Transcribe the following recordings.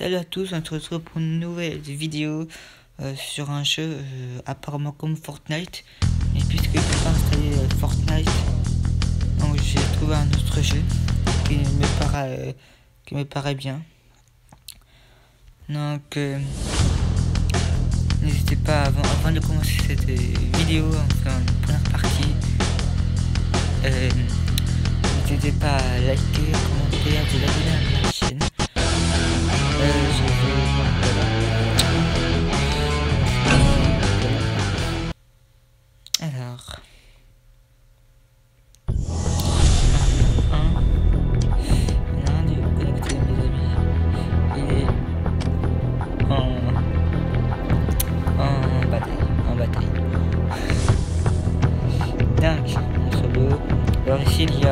Salut à tous, on se retrouve pour une nouvelle vidéo sur un jeu apparemment comme Fortnite. Et puisque je n'ai pas installé Fortnite, donc j'ai trouvé un autre jeu qui me paraît bien. Donc n'hésitez pas avant de commencer cette vidéo, enfin une première partie, n'hésitez pas à liker, commenter, à vous abonner à ma chaîne. Alors, on est connecté, mes amis. Il est en bataille. Donc, en solo. Alors ici il y a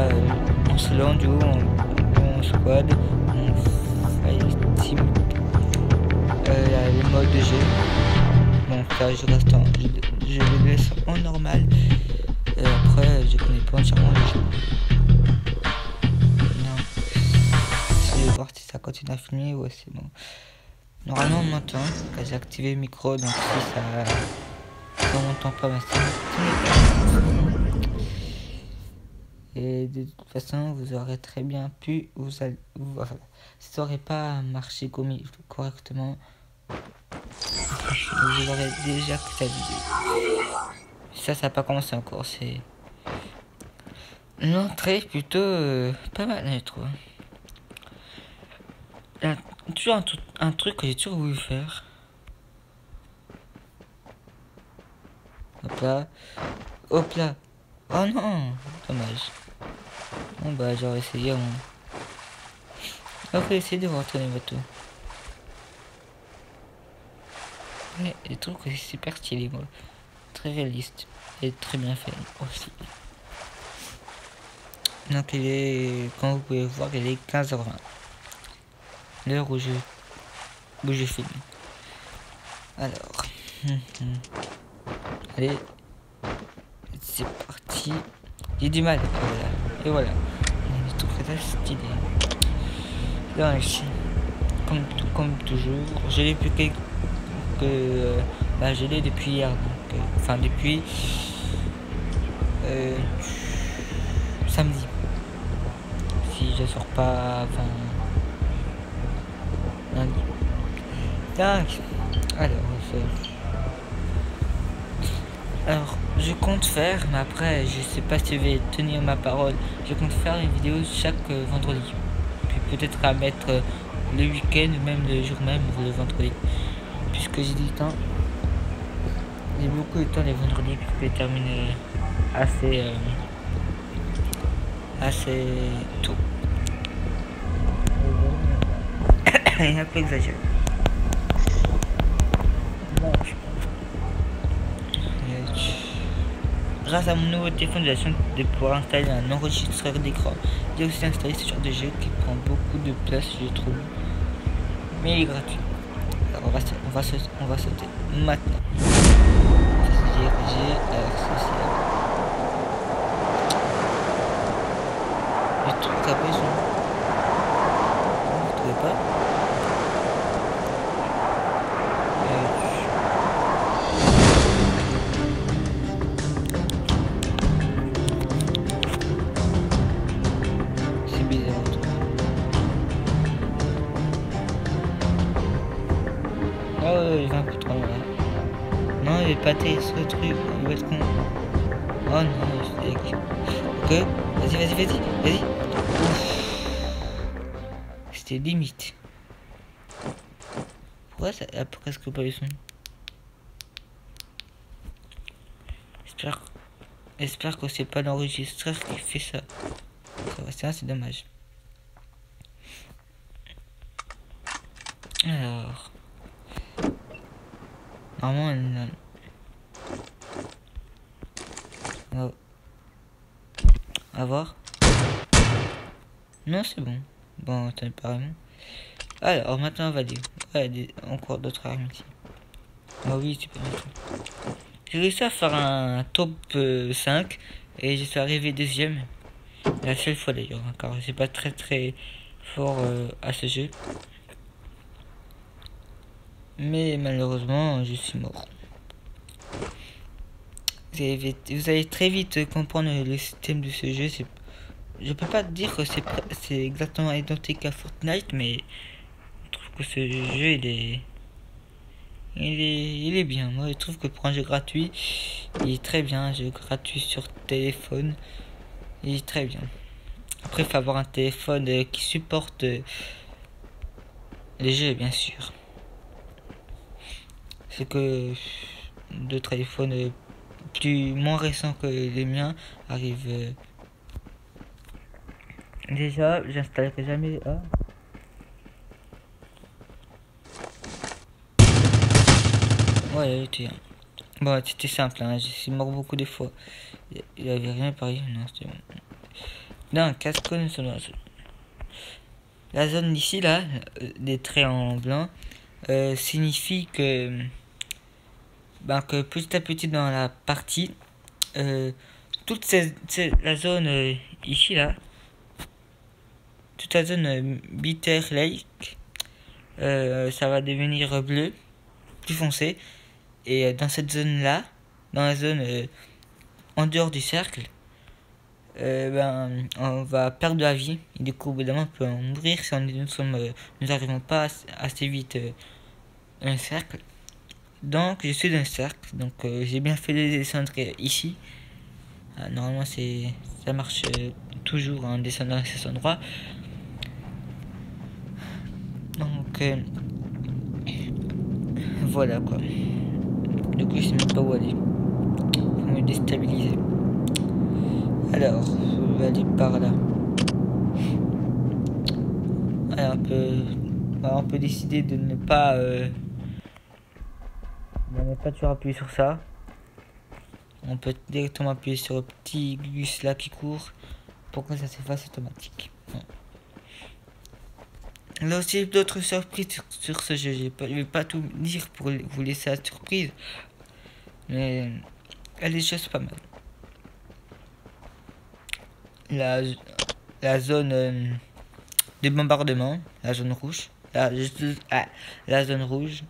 en solo, en duo, en squad, en fight team, le mode de jeu. Bon, ça je reste je le laisse en normal. Après, je connais pas entièrement le jeu. Non. Je vais voir si ça continue à filmer. Ouais, c'est bon. Normalement, on m'entend. J'ai activé le micro, donc si ça on m'entend pas, mais et de toute façon, vous aurez très bien pu. Ça aurait pas marché correctement. Vous aurez déjà fait la vidéo. Ça n'a pas commencé encore. C'est l'entrée plutôt pas mal, je trouve. Il y a toujours un truc que j'ai toujours voulu faire. Hop là. Hop là. Oh non, dommage. Bon bah j'aurais essayé. On va essayer de rentrer dans le bateau. Mais je trouve que c'est super stylé, moi. Très réaliste et très bien fait aussi. Donc il est, comme vous pouvez voir, il est 15h20. L'heure où je filme. Alors, allez, c'est parti. J'ai du mal. Voilà. Et voilà. Je trouve très stylé. Donc, comme toujours, je l'ai plus je l'ai depuis hier. Donc, enfin depuis samedi. Si je sors pas avant lundi. Donc, alors, je compte faire, mais après, je sais pas si je vais tenir ma parole. Je compte faire une vidéo chaque vendredi. Puis peut-être à mettre le week-end, même le jour même, le vendredi. Puisque j'ai du temps. J'ai beaucoup de temps les vendredis, puisque je termine assez tôt. Un peu exagéré. Grâce à mon nouveau téléphone, j'ai la chance de pouvoir installer un enregistreur d'écran. J'ai aussi installé ce genre de jeu qui prend beaucoup de place, je trouve. Mais il est gratuit. Alors on va sauter maintenant. Les trucs après sont... Vous trouvez pas? C'est bizarre. Oh, il va un peu trop loin. Non, il est pâté ce truc, il va être con. Oh non, je suis ok, vas-y. C'était limite. Pourquoi ça a presque pas eu son? J'espère que c'est pas l'enregistreur qui fait ça. Ça c'est dommage. Alors, normalement, on va voir. Non, c'est bon. Bon, t'as pas vraiment. Alors, maintenant, on va dire. Ouais, encore d'autres armes ici. Ah oui, c'est pas du tout. J'ai réussi à faire un top 5 et je suis arrivé deuxième. La seule fois d'ailleurs, car je suis pas très fort à ce jeu. Mais malheureusement, je suis mort. Vous allez très vite comprendre le système de ce jeu. Je peux pas te dire que c'est exactement identique à Fortnite, mais je trouve que ce jeu il est bien. Moi je trouve que pour un jeu gratuit, il est très bien. Un jeu gratuit sur téléphone, il est très bien. Après, il faut avoir un téléphone qui supporte les jeux, bien sûr. C'est que d'autres téléphones moins récents que les miens arrivent. Déjà, j'installerai jamais. Ah. Ouais, tiens. Bon, c'était simple, hein. Je suis mort beaucoup de fois. Il y avait rien pareil. Non, c'était bon. Non, casse-conne sur la zone d'ici, là, des traits en blanc, signifie que, que petit à petit dans la partie, toute la zone ici, là, toute la zone Bitter Lake, ça va devenir bleu, plus foncé. Et dans cette zone-là, dans la zone en dehors du cercle, on va perdre de la vie. Et du coup, évidemment, on peut en mourir si nous n'arrivons pas assez vite dans un cercle. Donc, je suis dans un cercle. Donc, j'ai bien fait de descendre ici. Normalement, ça marche toujours en descendant à cet endroit. Donc, voilà quoi. Du coup, je sais même pas où aller. Faut me déstabiliser. Alors, je vais aller par là. Alors, on peut décider de ne pas toujours appuyer sur ça. On peut directement appuyer sur le petit gus là qui court pour que ça s'efface automatique. Là aussi, d'autres surprises sur ce jeu. Je vais pas tout dire pour vous laisser la surprise. Mais il y a des choses pas mal. La zone de bombardement, la zone rouge. La zone rouge.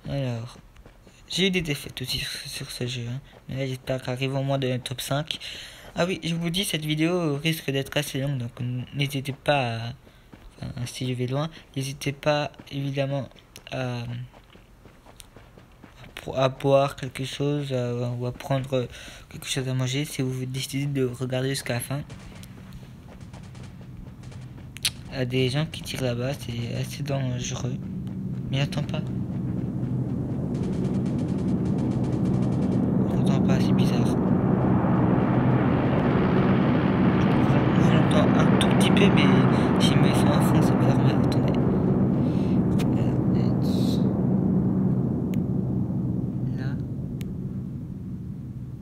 Alors, j'ai eu des défaites aussi sur ce jeu. Hein. Mais là, j'espère qu'arrive au moins dans le top 5. Ah oui, je vous dis, cette vidéo risque d'être assez longue, donc n'hésitez pas si je vais loin, n'hésitez pas évidemment à boire quelque chose ou à prendre quelque chose à manger si vous décidez de regarder jusqu'à la fin. Il y a des gens qui tirent là-bas, c'est assez dangereux. Mais attends pas. J'entends pas, c'est bizarre. Un tout petit peu, mais si mes sons à fond, c'est pas normal. Attendez. Là.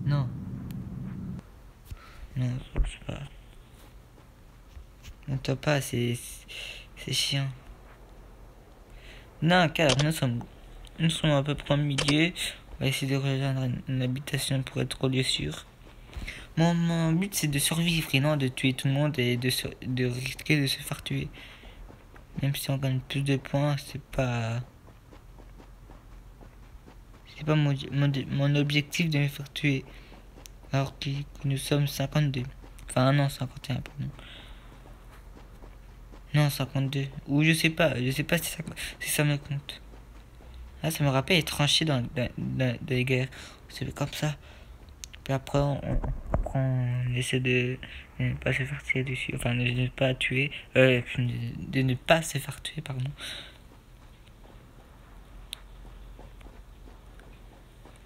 Non. Non, je sais pas. N'entends pas, c'est chiant. Non, car nous sommes à peu près au milieu. On va essayer de rejoindre une habitation pour être au lieu sûr. Mon but c'est de survivre et non de tuer tout le monde et de risquer de se faire tuer. Même si on gagne plus de points, c'est pas mon objectif de me faire tuer. Alors que nous sommes 52. Enfin non, 51 pardon. Non, 52. Ou je sais pas si ça me compte. Ah, ça me rappelle les tranchées dans les guerres. C'est comme ça. Puis après, on essaie de ne pas se faire tirer dessus. Enfin, de ne pas tuer. De ne pas se faire tuer, pardon.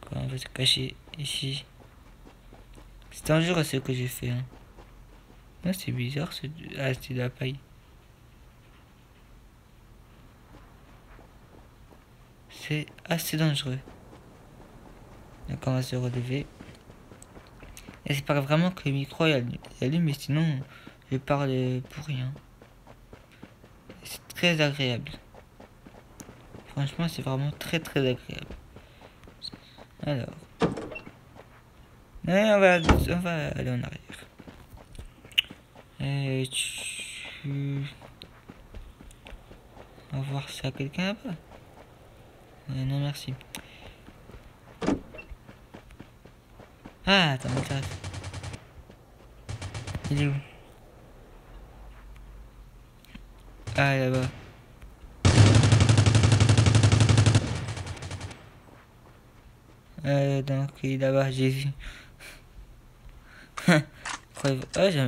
Quoi, on va se cacher ici. C'est dangereux ce que j'ai fait. Hein. Non, c'est bizarre. C'est de la paille. C'est assez dangereux. Donc on va se relever. J'espère vraiment que le micro est allumé, mais sinon je parle pour rien. C'est très agréable. Franchement, c'est vraiment très agréable. Alors. On va aller en arrière. voir si y a quelqu'un là-bas. Non merci. Ah, ça m'intéresse. Il est où? Ah, là-bas. Donc, il est là-bas, j'ai vu. Ah, j'ai...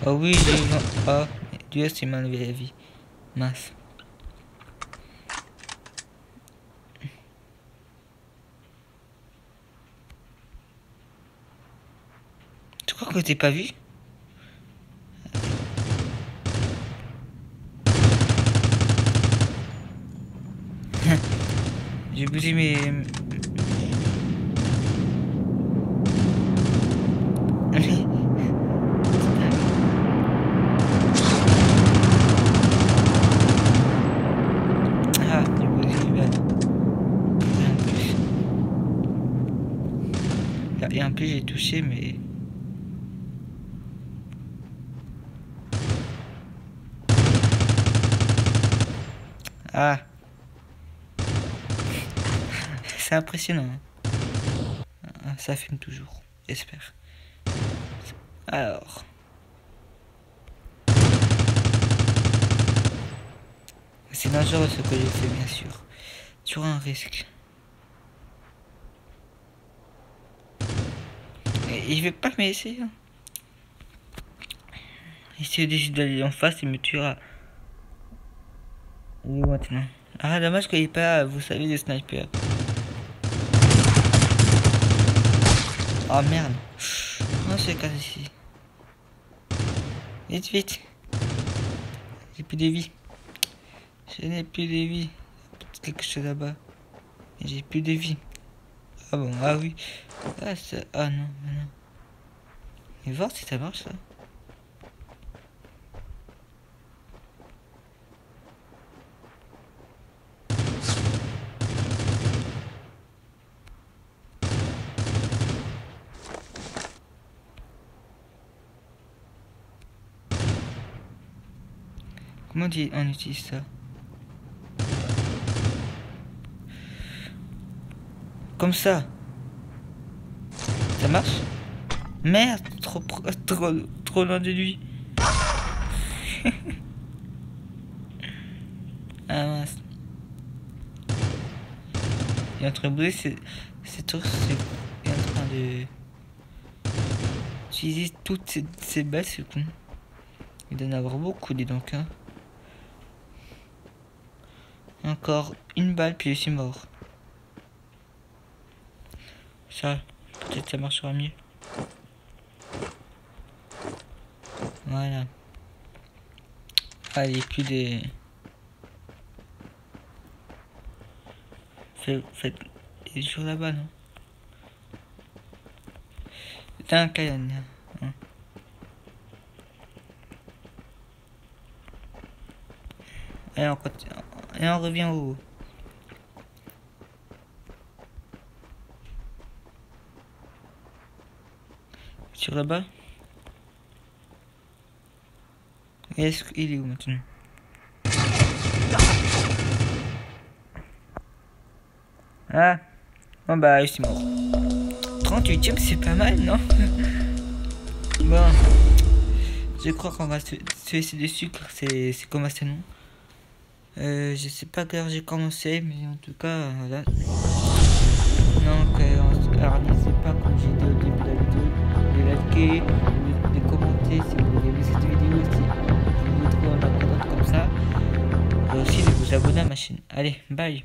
Oh oui, j'ai eu... Oh, Dieu, c'est m'a enlevé la vie. Mince. Tu crois que t'es pas vu? J'ai bougé mes... Ah, j'ai bougé les balles. Et en plus j'ai touché mais... Ah. C'est impressionnant. Ah, ça fume toujours, j'espère. Alors. C'est dangereux ce que j'ai fait, bien sûr. Toujours un risque. Et il veut pas me laisser. Hein. Et si je décide d'aller en face, il me tuera. Il est où maintenant? Ah, dommage qu'il n'y ait pas, vous savez, des snipers. Oh merde. Non, c'est cassé ici. Vite, vite. J'ai plus de vie. Je n'ai plus de vie. Quelque chose là-bas. J'ai plus de vie. Ah bon, ah oui. Ah, ça... ah non, non. Et voir si ça marche ça. Comment on utilise ça? Comme ça. Ça marche? Merde, trop loin de lui. Ah mince. Il est en train de bouger, c'est tout. Il est en train de... utiliser toutes ces balles, c'est con. Il doit en avoir beaucoup, dis donc. Hein. Encore une balle, puis je suis mort. Ça, peut-être ça marchera mieux. Voilà. Allez, plus des... Faites... Il est toujours là-bas, non? C'est un caillon. Hein. Et on continue. Et on revient au haut. Sur là-bas. Est-ce qu'il est où maintenant? Ah. Bon bah je suis mort. 38ème c'est pas mal non? Bon. Je crois qu'on va se laisser dessus car c'est comme assez long. Je sais pas quelle heure j'ai commencé mais en tout cas voilà. Donc alors n'hésitez pas comme j'ai dit au début de la vidéo de liker, de commenter si vous avez aimé cette vidéo aussi. Je vous trouve en abonnant comme ça. Et aussi de vous abonner à ma chaîne. Allez, bye.